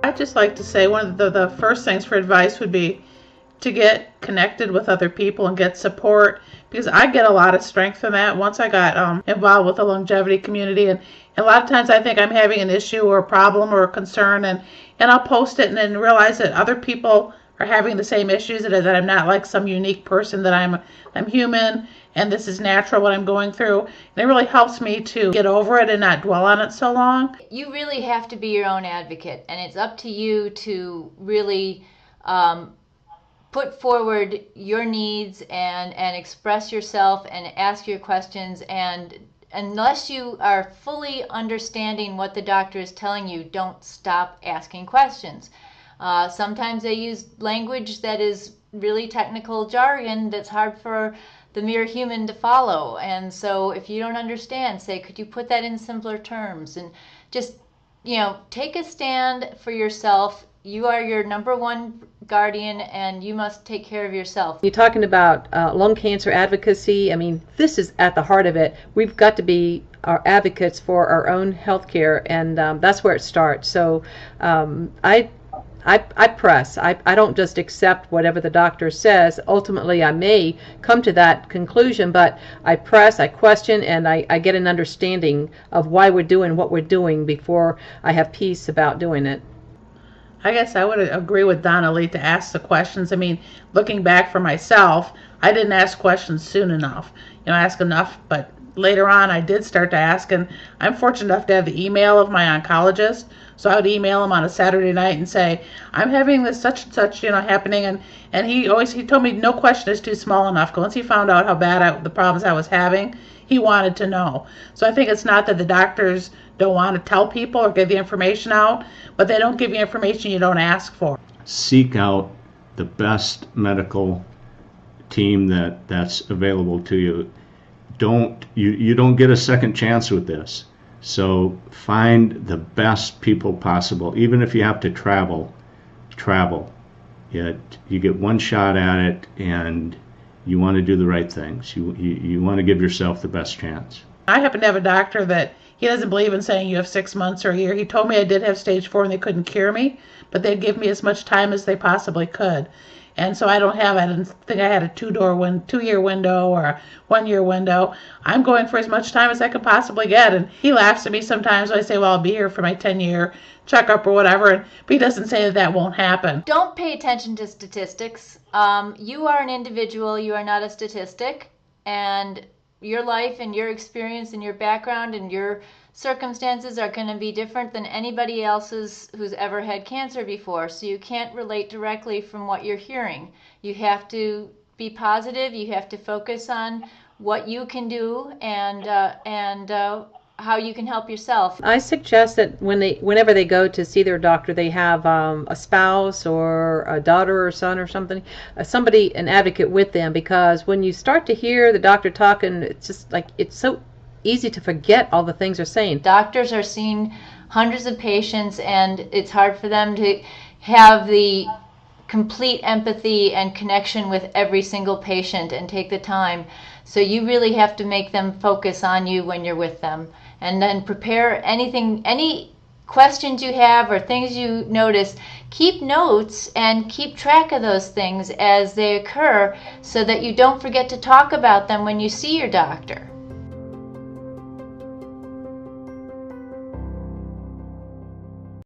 I'd just like to say one of the first things for advice would be to get connected with other people and get support, because I get a lot of strength from that once I got involved with the longevity community. And a lot of times I think I'm having an issue or a problem or a concern, and I'll post it and then realize that other people are having the same issues, that I'm not like some unique person, that I'm human and this is natural what I'm going through. And it really helps me to get over it and not dwell on it so long. You really have to be your own advocate, and it's up to you to really put forward your needs and express yourself and ask your questions. And unless you are fully understanding what the doctor is telling you, don't stop asking questions. Sometimes they use language that is really technical jargon that's hard for the mere human to follow. And so if you don't understand, say, could you put that in simpler terms? And just, take a stand for yourself. You are your number one guardian, and you must take care of yourself. You're talking about lung cancer advocacy. I mean, this is at the heart of it. We've got to be our advocates for our own health care, and that's where it starts. So I press. I don't just accept whatever the doctor says. Ultimately, I may come to that conclusion, but I press, I question, and I get an understanding of why we're doing what we're doing before I have peace about doing it. I guess I would agree with Donna Lee to ask the questions. I mean, looking back for myself, I didn't ask questions soon enough. Ask enough, but later on I did start to ask, and I'm fortunate enough to have the email of my oncologist. So I would email him on a Saturday night and say, I'm having this such and such, happening. And he told me no question is too small enough. Once he found out how bad the problems I was having, he wanted to know. So I think it's not that the doctors don't want to tell people or give the information out, but they don't give you information you don't ask for. Seek out the best medical team that's available to you. You don't get a second chance with this. So find the best people possible. Even if you have to travel. You get one shot at it, and you want to do the right things. You want to give yourself the best chance. I happen to have a doctor that he doesn't believe in saying you have 6 months or a year. He told me I did have stage 4 and they couldn't cure me, but they'd give me as much time as they possibly could. And so I didn't think I had a 2-year window or a 1-year window. I'm going for as much time as I could possibly get. And he laughs at me sometimes when I say, well, I'll be here for my 10-year checkup or whatever. But he doesn't say that won't happen. Don't pay attention to statistics. You are an individual. You are not a statistic. And your life and your experience and your background and your circumstances are going to be different than anybody else's who's ever had cancer before. So you can't relate directly from what you're hearing. You have to be positive. You have to focus on what you can do and how you can help yourself. I suggest that whenever they go to see their doctor, they have a spouse or a daughter or son or something, an advocate with them, because when you start to hear the doctor talking, it's just like it's so easy to forget all the things they're saying. Doctors are seeing hundreds of patients, and it's hard for them to have the complete empathy and connection with every single patient and take the time. So you really have to make them focus on you when you're with them, and then prepare any questions you have or things you notice. Keep notes and keep track of those things as they occur so that you don't forget to talk about them when you see your doctor.